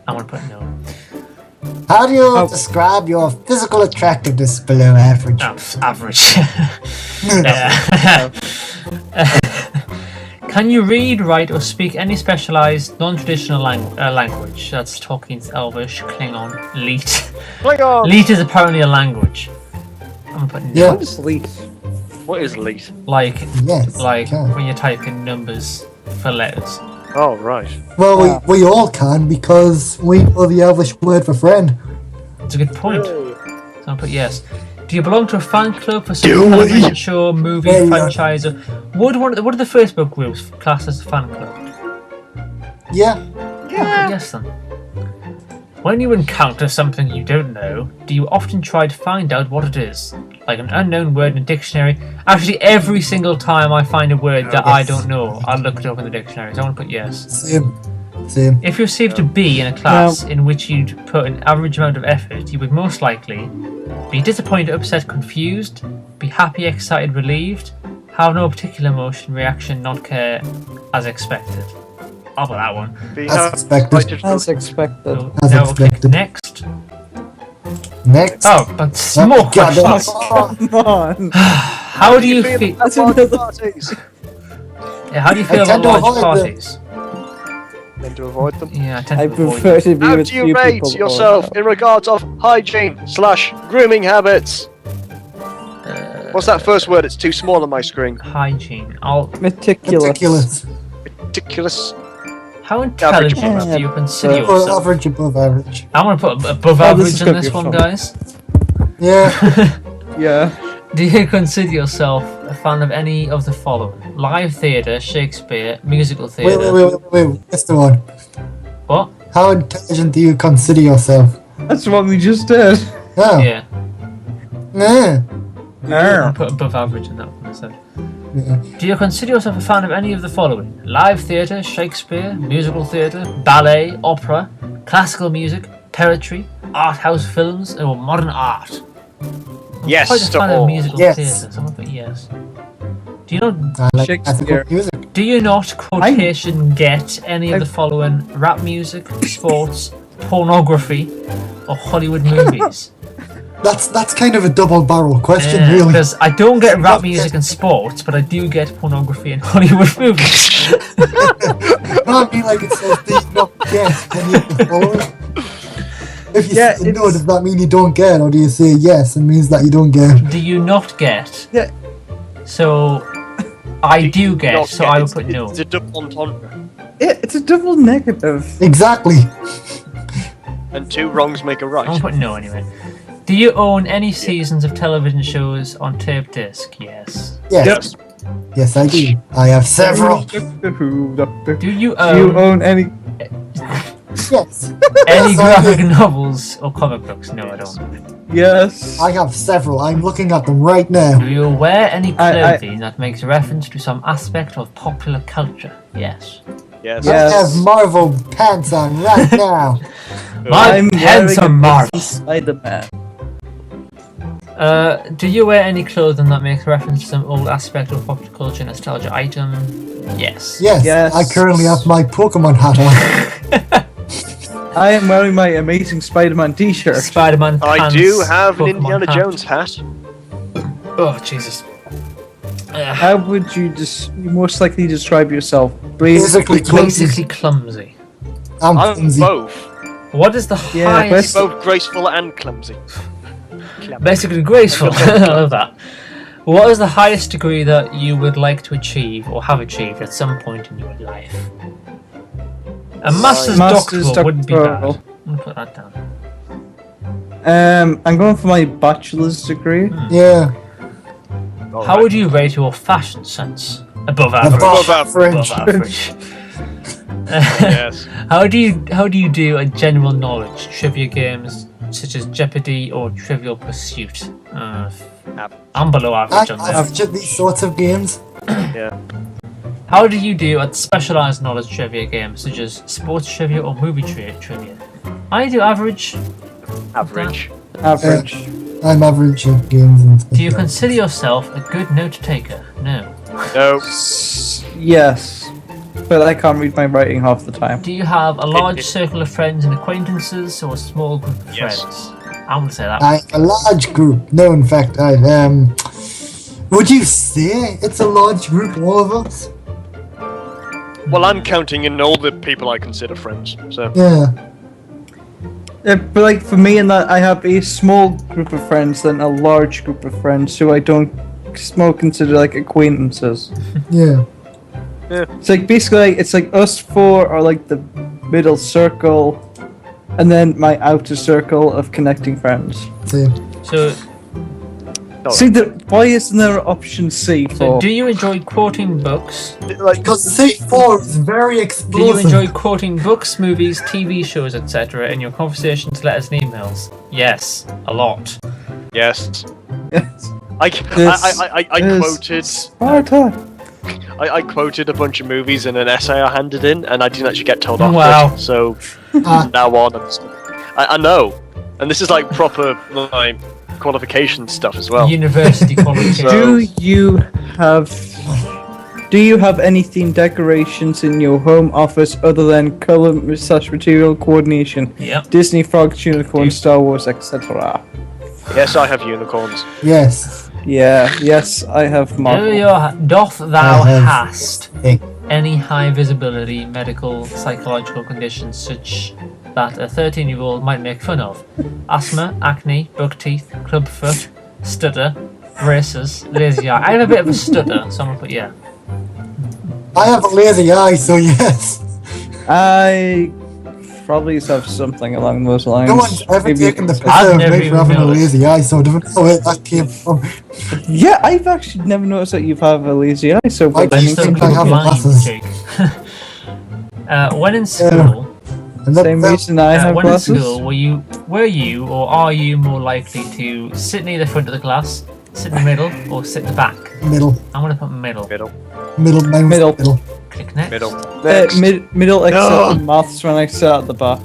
I'm gonna put no. How do you Oh. describe your physical attractiveness below average? Oh, average. Yeah. Can you read, write, or speak any specialized, non-traditional language? That's Tolkien's Elvish, Klingon, Leet. Click on. Leet is apparently a language. I'm gonna put no. Yeah. What is least? What is leet? Like Yes. like can. when you type in numbers for letters. Oh, right. Well, we all can because we know the Elvish word for friend. It's a good point. Hey. I'll put yes. Do you belong to a fan club for some television show, movie, franchise, or what are the Facebook groups classed as a fan club? Yeah. Yes then. When you encounter something you don't know, do you often try to find out what it is? Like an unknown word in a dictionary? Actually, every single time I find a word that I don't know, I'll look it up in the dictionary. So I want to put yes. Same. If you received a B in a class in which you'd put an average amount of effort, you would most likely be disappointed, upset, confused, be happy, excited, relieved, have no particular emotion, reaction, not care, as expected. I'll put that one. As expected. As expected. So As now we'll click expected. next. Next. Oh, but more questions. Come on. How do you feel? That's another. Parties. Yeah, how do you feel I about tend to large avoid them. parties? Tend to avoid them. Yeah, I tend I to avoid prefer to be How with do you few rate people. yourself in regards of hygiene/grooming habits? What's that first word? It's too small on my screen. hygiene. I'll. Meticulous. Ridiculous. How intelligent above do you consider average. Or yourself? average, above average. I'm gonna put above Oh, this is average on gonna this be one, fun. guys. Yeah. Yeah. Do you consider yourself a fan of any of the following? Live theatre, Shakespeare, musical theatre. Wait. That's the one. What? How intelligent do you consider yourself? That's what we just did. Oh. Yeah. Yeah. I'll put above average on that one instead. Yeah. Do you consider yourself a fan of any of the following? Live theatre, Shakespeare, musical theatre, ballet, opera, classical music, poetry, art house films, or modern art? I'm Yes quite a to fan all. of musical Yes. theatre, so I'm gonna put yes. Do you not I like Shakespeare. classical music. do you not quotation get any of the following? Rap music, sports, pornography, or Hollywood movies? That's kind of a double barrel question, really. Because I don't get rap music and sports, but I do get pornography and Hollywood movies. Can't be like it says, do you not get any of the following? If you Yeah, say no, it's- does that mean you don't get, or do you say yes and means that you don't get? Do you not get? Yeah. So I do get, Not so get. I would put no. It's a double entendre. Yeah, it's a double negative. Exactly. And two wrongs make a I'm right. gonna put no anyway. Do you own any seasons of television shows on tape disc? Yes. Yes. Yes, I do. I have several. Doctor Who, Doctor Who. Do you Do you own own any? Yes. any Yes, I graphic do. novels or comic books? No, I don't. Yes. I have several. I'm looking at them right now. Do you wear any I- clothing that makes reference to some aspect of popular culture? Yes. Yes. I Yes. have Marvel pants on right now. My I'm pants wearing are a marked. Spider-Man. Do you wear any clothing that makes reference to some old aspect of popular culture, nostalgia item? Yes. Yes, Yes. I currently have my Pokemon hat on. I am wearing my Amazing Spider-Man T-shirt. Spider-Man I pants, do have an Pokemon Indiana hat. Jones hat. Oh, Jesus. How would you most likely describe yourself? Basically clumsy. Basically clumsy. I'm I'm clumsy. both. What is the Yeah, highest... Both graceful and clumsy. Basically graceful. I love that. What is the highest degree that you would like to achieve or have achieved at some point in your life? A master's doctoral wouldn't be bad. doctoral. I'm gonna put that down. I'm going for my bachelor's degree. Yeah. How would you rate your fashion sense? Above average. Above average. Above average. Yes. How do you do a general knowledge trivia games such as Jeopardy or Trivial Pursuit? I'm below I average on this. average at these sorts of games. Yeah. How do you do at specialized knowledge trivia games such as sports trivia or movie trivia? I do average. Average. Average. I'm average at games and stuff. Do you consider yourself a good note taker? No. No. Yes, but I can't read my writing half the time. Do you have a large circle of friends and acquaintances or a small group of Yes. friends? I'm gonna say that. I have a large group. No, in fact, I've would you say it's a large group, all of us? Well, I'm counting in all the people I consider friends. So Yeah. But like for me, in that I have a small group of friends, then a large group of friends who I don't consider like acquaintances. Yeah. It's like basically it's like us four are like the middle circle, and then my outer circle of connecting friends. Same. So, See, why isn't there option C for? do you enjoy quoting books? Because C4 is very Do you explosive. enjoy quoting books, movies, TV shows, etc. in your conversations, letters, and emails? Yes, a lot. Yes. Yes. I Yes. quoted. Sparta. I quoted a bunch of movies in an essay I handed in, and I didn't actually get told off. Wow. For it, so Ah. now on, I know, and this is like proper like qualification stuff as well. University qualification. So- Do you have any themed decorations in your home office other than color / material coordination? Yep. Disney, frogs, unicorns, Star Wars, etc. Yes, I have unicorns. Yes. Yeah. Yes, I have Marvel. Doth thou I have- hast Hey. any high visibility medical psychological conditions such that a 13-year-old might make fun of? Asthma, acne, buck teeth, club foot, stutter, braces, lazy eye. I have a bit of a stutter, so I'm gonna put yeah. I have a lazy eye, so yes. I probably have something along those lines. No one's ever Maybe- taken the piss I've out of never me for even having a noticed. lazy eye, so I don't know where that came from. Yeah, I've actually never noticed that you have a lazy eye. So, I but just think think some I have people- glasses. Jake. When in school, And that, Same that- reason I have when in glasses. school, were you or are you more likely to sit near the front of the class, sit in the middle, or sit in the back? middle, I'm gonna put middle. Middle, Middle. Click next. middle. Next. Middle except No. in maths when I sit at the back.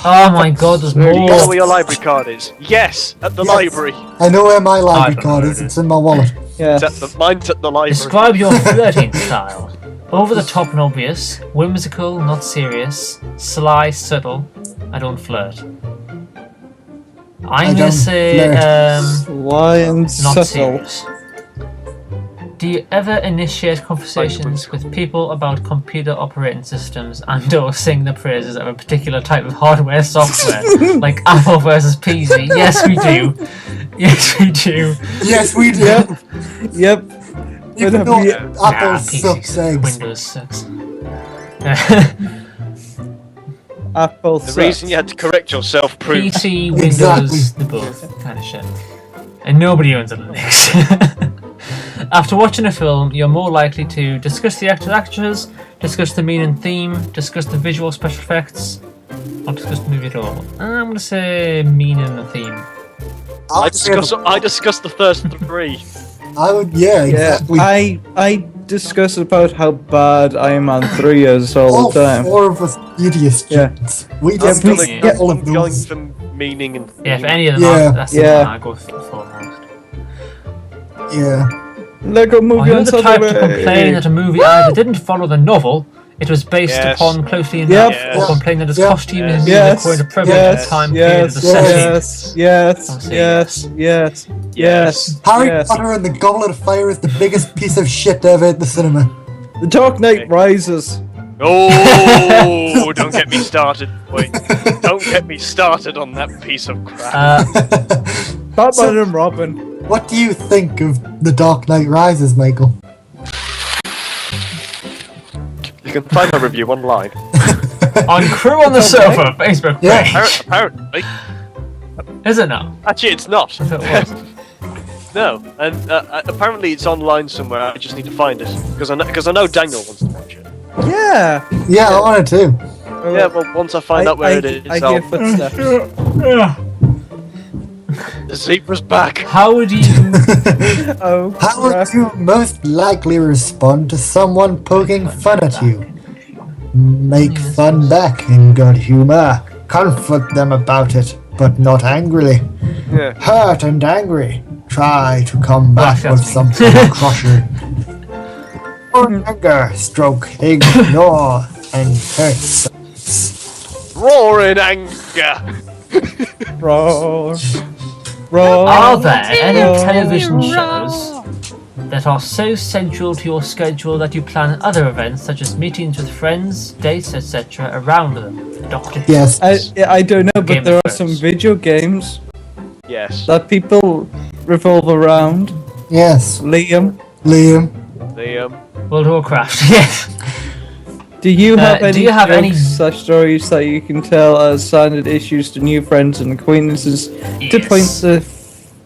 Oh my god, there's Do you know more. where your library card is? Yes, at the Yes. library. I know where my I library don't card know is. where it It's in my wallet. Yeah. Mine's at the library. Describe your flirting style. Over the top and obvious, whimsical, not serious, sly, subtle. I don't flirt. I'm gonna don't say flirt. Lion not subtle. serious. Do you ever initiate conversations with people about computer operating systems and or sing the praises of a particular type of hardware software, like Apple versus PC? Yes, we do. Yes, we do. Yes, we do. Yep. Even Would though be- Apple Nah, sucks eggs. Windows sucks. Apple. The reason you had to correct yourself proved. PC, Windows, Exactly. the both kind of shit. And nobody owns a Linux. After watching a film, you're more likely to discuss the actors, discuss the meaning and theme, discuss the visual special effects, or discuss the movie at all. I'm gonna say meaning and theme. I discussed the first three. I would, yeah, Yeah. exactly. I discuss about how bad Iron Man 3 is all All the time. 4 of us idiot students. We I'm discussed going, all of I'm going those. for meaning and Yeah, if theme. any of them Yeah. are, that's the Yeah. one I go for most. Yeah. Lego Are movie you on the type to Saturday. complain that a movie either didn't follow the novel, it was based Yes. upon closely Yep. enough, Yes. or complain that its Yep. costume and music Yes. were inappropriate at the time period of Yes. the setting? Yes. Yes. I'll say Yes. Yes. Yes. Harry Yes. Potter and the Goblet of Fire is the biggest piece of shit ever at the cinema. The Dark Knight Rises. Oh, don't get me started. Wait, don't get me started on that piece of crap. Batman So- and Robin. What do you think of The Dark Knight Rises, Michael? You can find my review online. On Crew on the Sofa Facebook Yeah. page. Apparently, Is it now? actually, it's not. If it was. No, and apparently it's online somewhere. I just need to find it because I know Daniel wants to watch it. Yeah. Yeah, I wanted to. Yeah, well, once I find out where it is, I I'll... hear footsteps. The zebra's back. How would you? Oh. How would crap. you most likely respond to someone poking fun at you? Make fun back in good humor. Comfort them about it, but not angrily. Yeah. Hurt and angry. Try to come back Well, with that's something crushing. Or anger, stroke, ignore, and hurt. Roar in anger. Roar. Roar. Are there any television shows that are so central to your schedule that you plan other events such as meetings with friends, dates, etc. around them? Doctor Who. Yes. I don't know, but Game there of are some Thrones. video games Yes. that people revolve around. Yes. Liam. Liam. The World of Warcraft. Yes. Do you have any do you have any- such stories that you can tell as standard issues to new friends and acquaintances to points of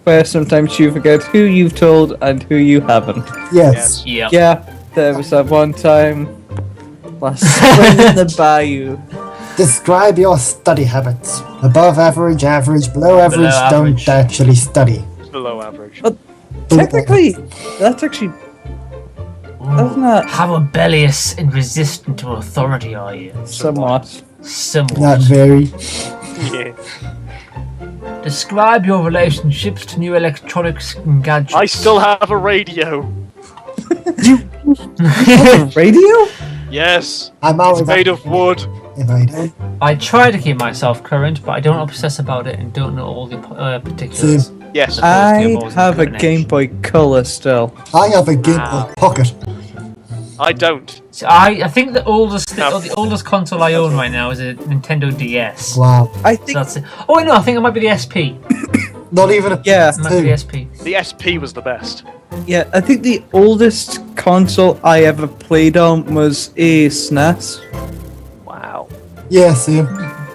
where sometimes you forget who you've told and who you haven't? Yes. Yep. Yeah, there was that one time last spring in the bayou. Describe your study habits. Above average, average, below average, average. don't actually study. Below average. Technically, that's actually... That's not How rebellious and resistant to authority are you? somewhat. Not Somewhat. very. Yeah. Describe your relationships to new electronics and gadgets. I still have a radio. Radio? Yes. I'm It's always made of wood. if I don't. I try to keep myself current, but I don't obsess about it and don't know all the particulars. Same. Yes. I have a Game Boy Color still. I have a Game Wow. Boy Pocket. I don't. So I think the oldest console I own right now is a Nintendo DS. Wow. I So think... that's it. Oh wait, no, I think it might be the SP. Not even a Yeah. It might be the two. SP. The SP was the best. Yeah, I think the oldest console I ever played on was a SNES. Wow. Yeah, same.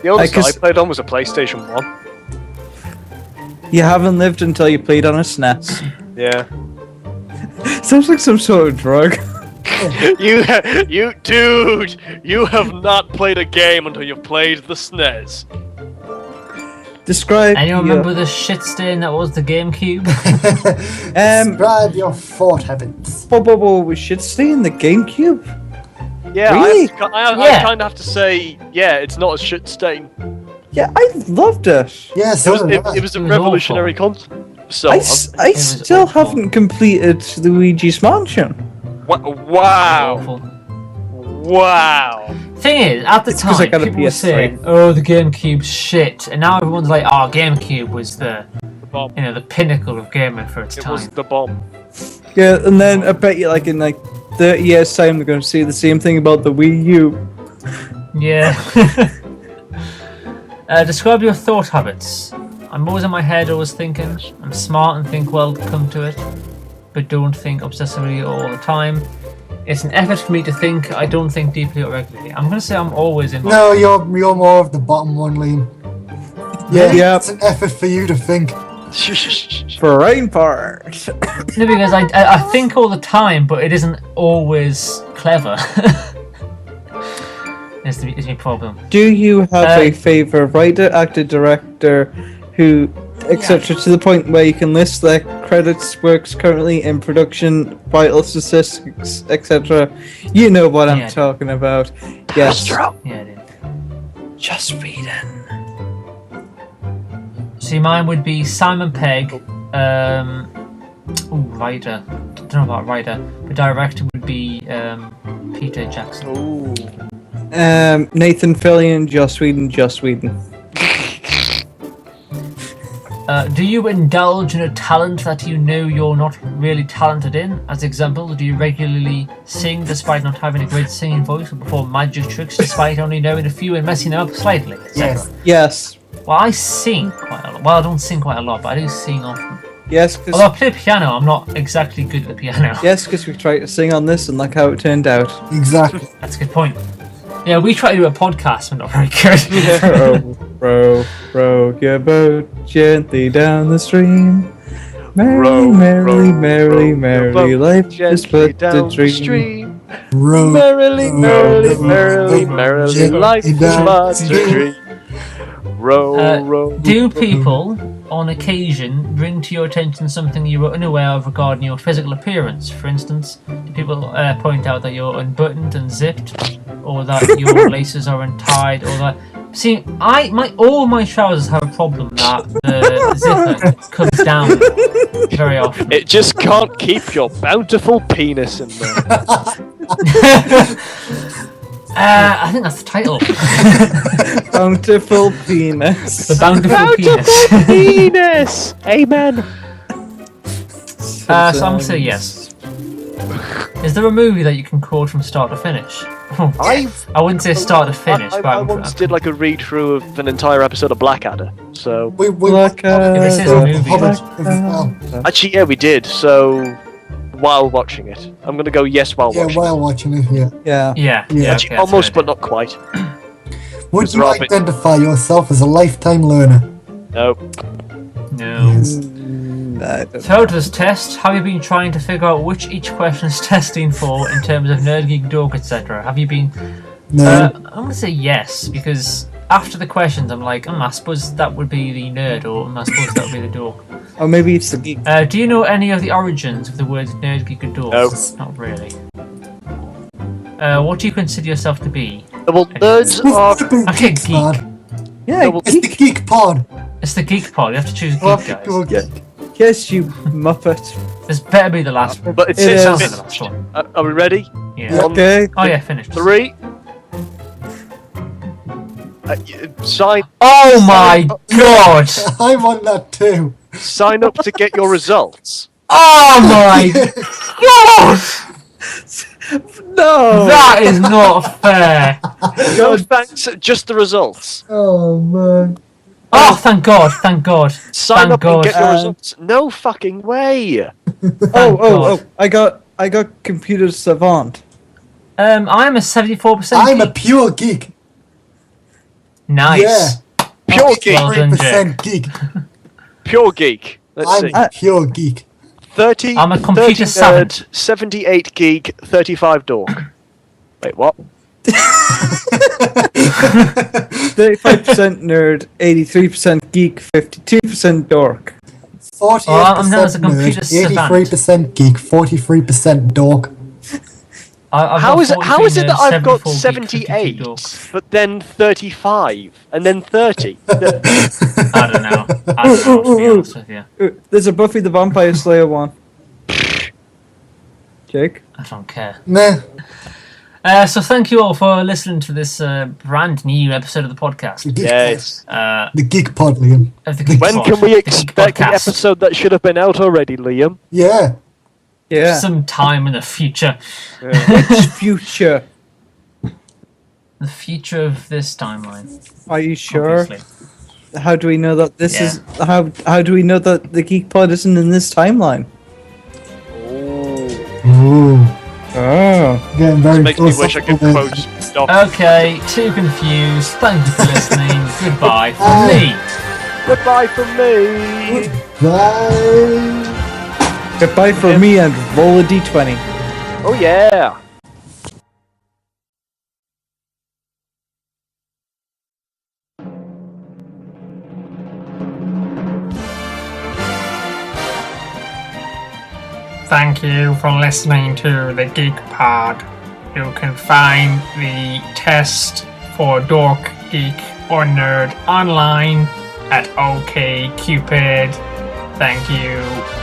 The oldest I 'cause- played on was a PlayStation 1. You haven't lived until you played on a SNES. Yeah. Sounds like some sort of drug. Dude, you have not played a game until you've played the SNES. Describe Anyone your- remember the shit stain that was the GameCube? Describe your thought habits. Whoa, we should stay in the GameCube? Yeah, Really? I Yeah. kind of have to say, yeah, it's not a shit stain. Yeah, I loved it. Yeah, It so was, did it, I. it was a It was revolutionary concept. So, I was still awful. haven't completed Luigi's Mansion. wow, Awful. wow. Thing is, at the It's 'cause I time, got a people were PS3. saying, "Oh, the GameCube's shit," and now everyone's like, "Oh, GameCube was the bomb. the pinnacle of gaming for its It time." was the bomb. Yeah, and then I bet you, like in 30 years' time, they're going to say the same thing about the Wii U. Yeah. Describe your thought habits. I'm always in my head, always thinking. I'm smart and think well to come to it, but don't think obsessively all the time. It's an effort for me to think. I don't think deeply or regularly. I'm gonna say I'm always in my No, you're more of the bottom one, Liam. Yeah, Yeah. it's an effort for you to think. Brain part. No, because I think all the time, but it isn't always clever. is my problem. Do you have a Uh, favorite writer, actor, director, who, etc., to the point where you can list their credits, works currently in production, vital statistics, etc.? You know what I'm Yeah. talking about. Yes. Yeah, I did. Just reading. See, mine would be Simon Pegg. Writer. Don't know about writer, but director would be Peter Jackson. Ooh. Nathan Fillion, Joss Whedon. Do you indulge in a talent that you know you're not really talented in? As example, do you regularly sing despite not having a great singing voice, or perform magic tricks despite only knowing a few and messing them up slightly, etc.? Yes. Yes. Well, I sing quite a lot. Well, I don't sing quite a lot, but I do sing often. Yes, Although I because play piano, I'm not exactly good at the piano. we tried to sing on this and look how it turned out. Exactly. That's a good point. Yeah, we try to do a podcast, we're not very good. Row your boat gently down the stream. Row, Merrily, row, merrily, row merrily, your boat life is Gently but down a the dream. stream. Row. Merrily, merrily, row, merrily, row, merrily, gently life is down but the a stream. dream. Row. Do people, on occasion, bring to your attention something you were unaware of regarding your physical appearance? For instance, do people point out that you're unbuttoned and zipped, or that your laces are untied, or that... See, all my trousers have a problem that the zipper comes down very often. It just can't keep your bountiful penis in there. I think that's the title. Bountiful penis. The Bountiful Penis. penis! Amen. So I'm gonna say yes. Is there a movie that you can quote from start to finish? I wouldn't say start to finish, I but once did like a read through of an entire episode of Blackadder. So We Like This is a movie. Hobbit as well. actually, yeah, we did. So while watching it. I'm going to go yes while Yeah, watching while watching it, yeah. Yeah. Yeah. Yeah. it. Okay, Almost, that's but not quite. Would It's you Robin. identify yourself as a lifetime learner? No. No. Yes. I don't know. Throughout this test, have you been trying to figure out which each question is testing for in terms of nerd, geek, dork, etc.? Have you been? No. I'm gonna say yes because after the questions, I'm like, I suppose that would be the nerd, or I suppose that would be the dork. Or maybe it's the geek. Do you know any of the origins of the words nerd, geek, and dork? No. Not really. What do you consider yourself to be? Well, nerds are... Okay, Geek geek. Pod. Yeah, Well, It's the Geek Pod. It's the Geek Pod. You have to choose geek, Oh, guys. go yeah. Geek. Yes, you muppet. This better be the last one. But it's It Sounds is. like the last one. Are we ready? Yeah. On Okay. Oh yeah, finished. 3. Sign Oh my god! I'm on that too. sign up to get your results. Oh my god! No. That is not fair. No thanks, just the results. Oh man. Oh, thank God! Thank God! Sign Thank up God. and get your results. No fucking way. Oh! I got computer savant. I'm a 74%. I'm a geek. pure geek. Nice. Yeah. Pure geek. Well done, 3% geek. Pure geek. Let's I'm see. a pure geek. 30, I'm a computer 30 savant. nerd, 78 geek, 35 dork. Wait, what? 35% nerd, 83% geek, 52% dork. 48% Oh, I'm known as a computer nerd, savant. 83% geek, 43% dork. I've How got is it? How is it 43 that I've got 74 geek, 78, 52 dork. but then 35, and then 30? I don't know. I don't know, to be honest with you. There's a Buffy the Vampire Slayer one. Jake? I don't care. Nah. So thank you all for listening to this brand new episode of the podcast. Geek Yes. Pod. The Geek Pod, Liam. Of the Geek When Pod, can we the Geek expect the Podcast. episode that should have been out already, Liam? Yeah. Yeah. Some time in the future. Future. The future of this timeline. Are you sure? Obviously. How do we know that this Yeah. is how do we know that the Geek Pod isn't in this timeline? Ooh. Oh. Getting very Makes me wish I could philosophical quote there. stuff. Okay, too confused. Thank you for listening. Goodbye from me. Goodbye from me. Bye. Goodbye for me and roll a d20. Oh yeah. Thank you for listening to the Geekpod. You can find the test for Dork, Geek, or Nerd online at OkCupid. Thank you.